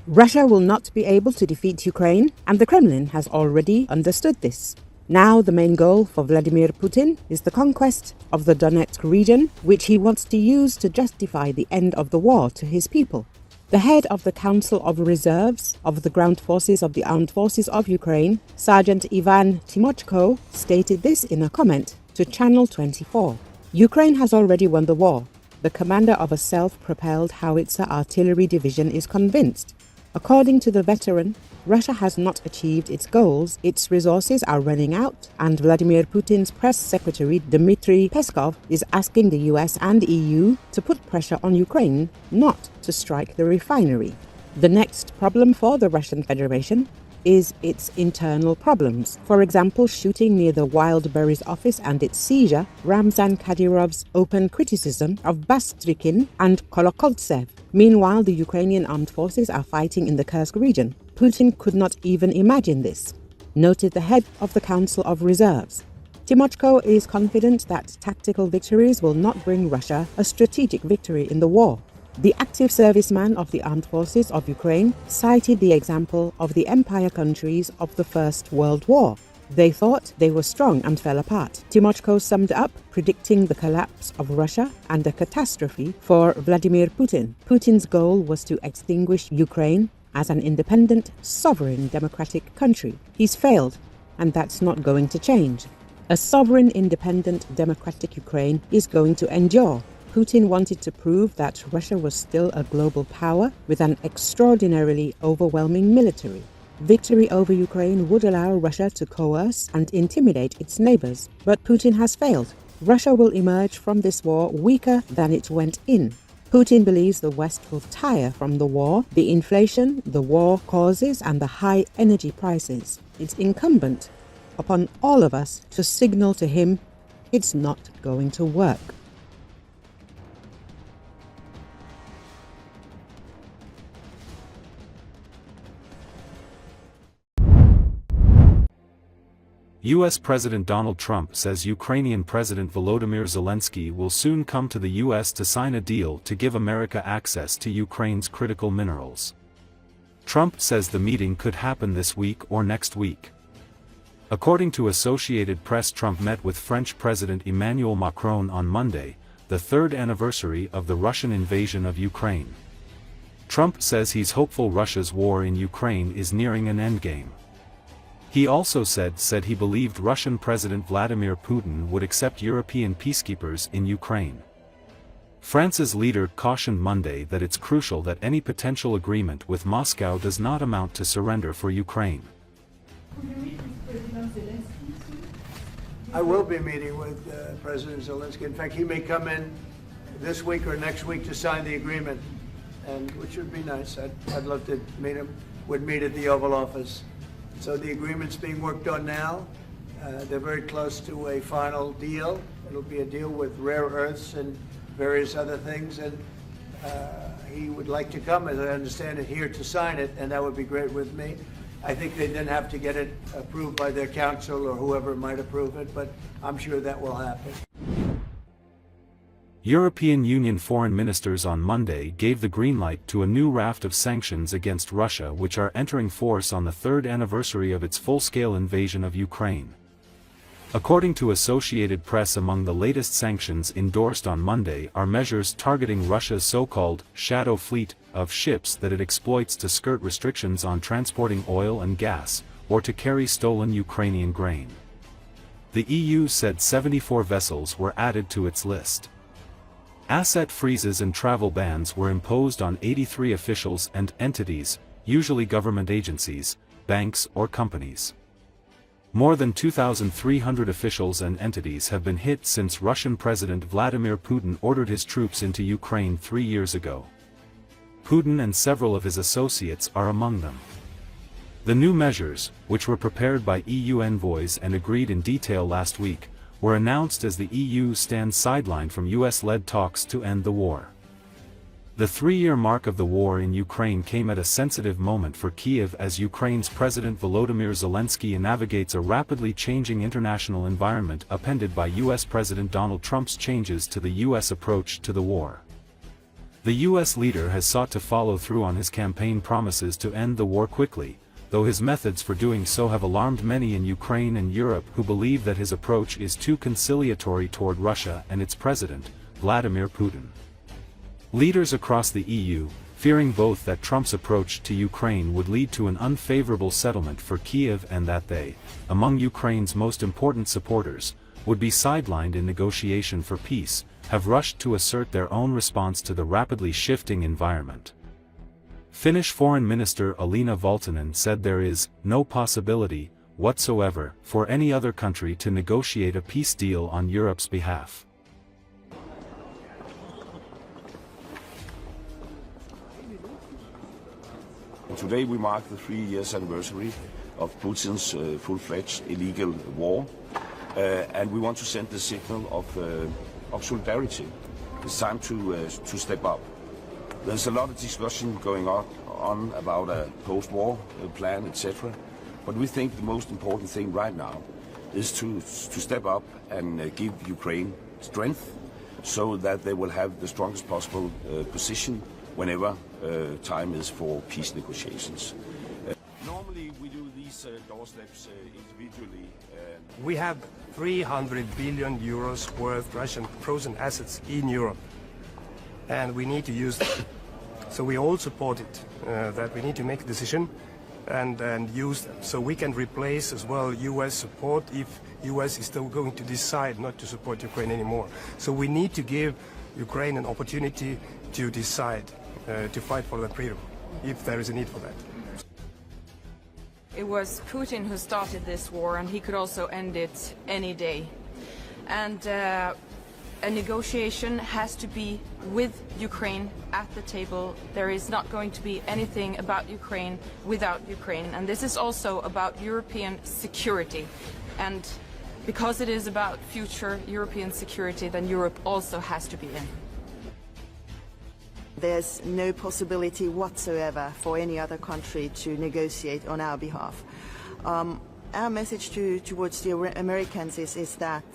Russia will not be able to defeat Ukraine, and the Kremlin has already understood this. Now the main goal for Vladimir Putin is the conquest of the Donetsk region, which he wants to use to justify the end of the war to his people. The head of the Council of Reserves of the Ground Forces of the Armed Forces of Ukraine, Sergeant Ivan Timochko, stated this in a comment to Channel 24. Ukraine has already won the war. The commander of a self-propelled howitzer artillery division is convinced. According to the veteran, Russia has not achieved its goals, its resources are running out, and Vladimir Putin's press secretary Dmitry Peskov is asking the US and EU to put pressure on Ukraine not to strike the refinery. The next problem for the Russian Federation is its internal problems. For example, shooting near the Wildberries office and its seizure, Ramzan Kadyrov's open criticism of Bastrykin and Kolokoltsev. Meanwhile, the Ukrainian Armed Forces are fighting in the Kursk region. Putin could not even imagine this, noted the head of the Council of Reserves. Tymochko is confident that tactical victories will not bring Russia a strategic victory in the war. The active serviceman of the Armed Forces of Ukraine cited the example of the empire countries of the First World War. They thought they were strong and fell apart. Tymochko summed up, predicting the collapse of Russia and a catastrophe for Vladimir Putin. Putin's goal was to extinguish Ukraine as an independent, sovereign, democratic country. He's failed, and that's not going to change. A sovereign, independent, democratic Ukraine is going to endure. Putin wanted to prove that Russia was still a global power with an extraordinarily overwhelming military. Victory over Ukraine would allow Russia to coerce and intimidate its neighbors, but Putin has failed. Russia will emerge from this war weaker than it went in. Putin believes the West will tire from the war, the inflation the war causes, and the high energy prices. It's incumbent upon all of us to signal to him it's not going to work. U.S. President Donald Trump says Ukrainian President Volodymyr Zelensky will soon come to the U.S. to sign a deal to give America access to Ukraine's critical minerals. Trump says the meeting could happen this week or next week. According to Associated Press, Trump met with French President Emmanuel Macron on Monday, the third anniversary of the Russian invasion of Ukraine. Trump says he's hopeful Russia's war in Ukraine is nearing an endgame. He also said he believed Russian President Vladimir Putin would accept European peacekeepers in Ukraine. France's leader cautioned Monday that it's crucial that any potential agreement with Moscow does not amount to surrender for Ukraine. I will be meeting with President Zelensky. In fact, he may come in this week or next week to sign the agreement, and which would be nice. I'd love to meet him. Would meet at the Oval Office. So the agreement's being worked on now. They're very close to a final deal. It'll be a deal with rare earths and various other things, and he would like to come, as I understand it, here to sign it, and that would be great with me. I think they then have to get it approved by their council or whoever might approve it, but I'm sure that will happen. European Union foreign ministers on Monday gave the green light to a new raft of sanctions against Russia, which are entering force on the third anniversary of its full-scale invasion of Ukraine. According to Associated Press, among the latest sanctions endorsed on Monday are measures targeting Russia's so-called shadow fleet of ships that it exploits to skirt restrictions on transporting oil and gas, or to carry stolen Ukrainian grain. The EU said 74 vessels were added to its list. Asset freezes and travel bans were imposed on 83 officials and entities, usually government agencies, banks or companies. More than 2,300 officials and entities have been hit since Russian President Vladimir Putin ordered his troops into Ukraine 3 years ago. Putin and several of his associates are among them. The new measures, which were prepared by EU envoys and agreed in detail last week, were announced as the EU stands sidelined from US-led talks to end the war. The 3-year mark of the war in Ukraine came at a sensitive moment for Kiev as Ukraine's President Volodymyr Zelensky navigates a rapidly changing international environment upended by US President Donald Trump's changes to the US approach to the war. The U.S. leader has sought to follow through on his campaign promises to end the war quickly, though his methods for doing so have alarmed many in Ukraine and Europe who believe that his approach is too conciliatory toward Russia and its president, Vladimir Putin. Leaders across the EU, fearing both that Trump's approach to Ukraine would lead to an unfavorable settlement for Kiev and that they, among Ukraine's most important supporters, would be sidelined in negotiation for peace, have rushed to assert their own response to the rapidly shifting environment. Finnish Foreign Minister Alina Valtonen said there is no possibility whatsoever for any other country to negotiate a peace deal on Europe's behalf. Today we mark the 3-year anniversary of Putin's full-fledged illegal war, and we want to send the signal of solidarity. It's time to step up. There's a lot of discussion going on about a post-war plan, etc. But we think the most important thing right now is to step up and give Ukraine strength so that they will have the strongest possible position whenever time is for peace negotiations. Normally we do these doorsteps individually. We have 300 billion euros worth Russian frozen assets in Europe, and we need to use them. So we all support it, that we need to make a decision and use them. So we can replace as well US support if US is still going to decide not to support Ukraine anymore. So we need to give Ukraine an opportunity to decide to fight for their freedom, if there is a need for that. It was Putin who started this war, and he could also end it any day. And a negotiation has to be with Ukraine at the table. There is not going to be anything about Ukraine without Ukraine. And this is also about European security. And because it is about future European security, then Europe also has to be in. There's no possibility whatsoever for any other country to negotiate on our behalf. Our message towards the Americans is that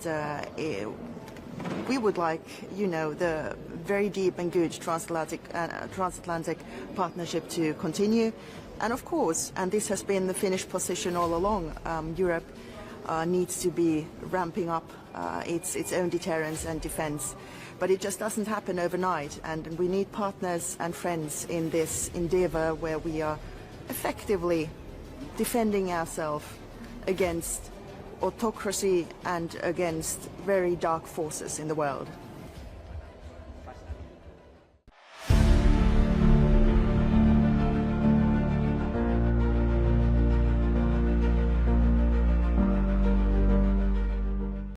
we would like, the very deep and good transatlantic partnership to continue. And of course, and this has been the Finnish position all along, Europe needs to be ramping up its own deterrence and defense. But it just doesn't happen overnight, and we need partners and friends in this endeavor where we are effectively defending ourselves against autocracy and against very dark forces in the world.